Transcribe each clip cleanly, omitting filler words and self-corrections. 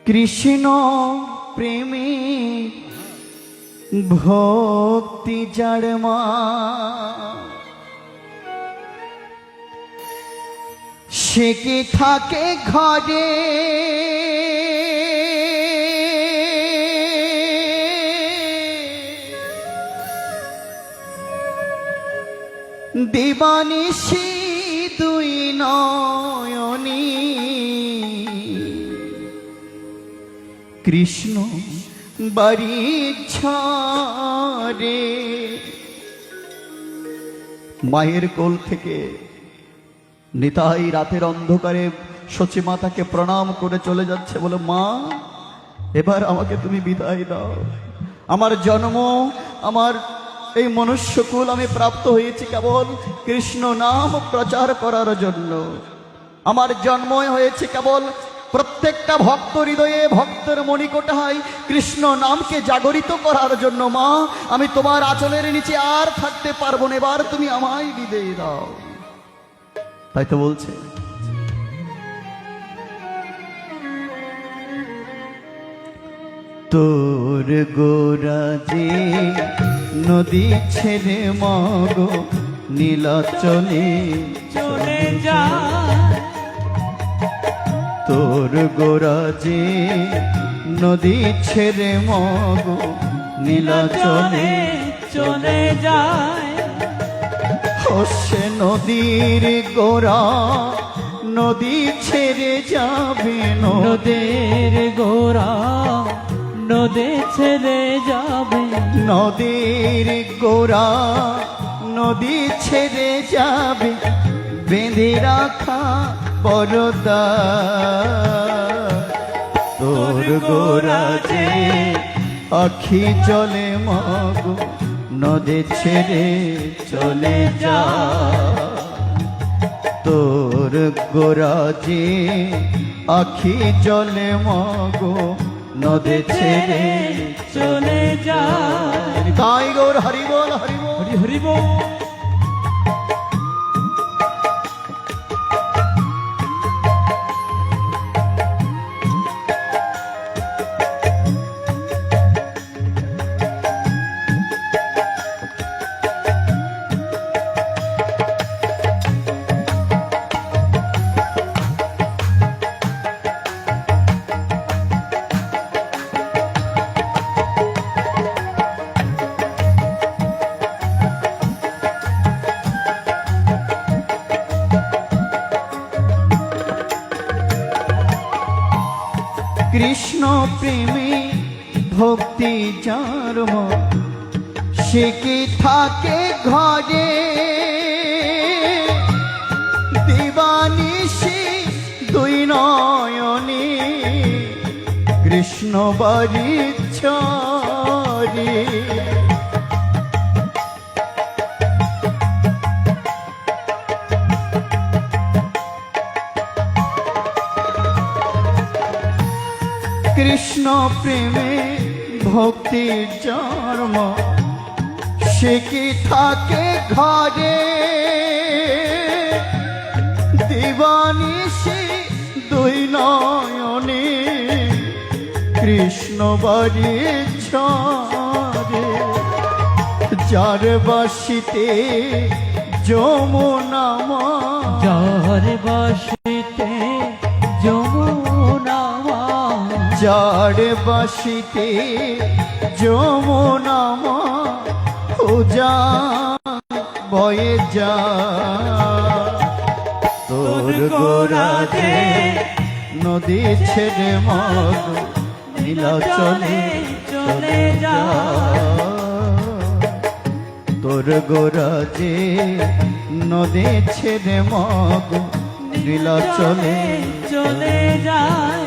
কৃষ্ণ প্রেমী ভক্তি যার মা, সে কি থাকে ঘরে দিবানিশি দুই নয়নী। কৃষ্ণ বাড়ি ছাড়ে মায়ের কোল থেকে নিতাই রাতের অন্ধকারে সচী মাতাকে প্রণাম করে চলে যাচ্ছে, বলে মা এবার আমাকে তুমি বিদায় দাও। আমার জন্ম, আমার এই মনুষ্যকুল আমি প্রাপ্ত হয়েছি কেবল কৃষ্ণ নাম প্রচার করার জন্য। আমার জন্ম হয়েছে কেবল প্রত্যেকটা ভক্ত হৃদয়ে, ভক্তের মণিকোঠায় কৃষ্ণ নামকে জাগরিত করার জন্য। মা আমি তোমার আঁচলের নিচে আর থাকতে পারবো না, এবার তুমি আমায় বিদায় দাও। তাই তো বলছে তোর গোরাজে নদী ছেড়ে মগো নীলাচলে চলে যায়। তোর গোরাজে নদী ছেড়ে মগো নীলাচলে চলে যায়। সে নদীর গোরা নদী ছেড়ে যাবে, নদীর গোরা নদী ছেড়ে যাবে। নদীর গোরা নদী ছেড়ে যাবে, বেঁধে রাখা বরদা। তোর গোরাজে আখি জলে মগো নদী ছেড়ে চলে যা। তোর গোরাজে আখি জলে মগো নদী ছেড়ে চলে যায়। তাই গৌর হরি বল, হরি বল, হরি হরি বল। কৃষ্ণ প্রেমী ভক্তি যার মন, সে কি থাকে ঘরে দিবানিশি দুই নয়নী। কৃষ্ণ বাড়ি ছাড়ে কৃষ্ণ প্রেমে ভক্তির জন্ম, সে কি থাকে ঘরে দিবানিশি দুই নয়নে। কৃষ্ণ বাড়ি ছাড়ে যার বাসিতে যমুনা মা, যার বাসিতে যমুনা মা, যার বাসিতে যমুনা মা। ও যা বয়ে যা তোর গোরাজে নদী ছেড়ে মগো নীলাচলে চলে যা। তোর গোরাজে নদী ছেড়ে মগো নীলাচলে চলে যায়।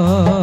গো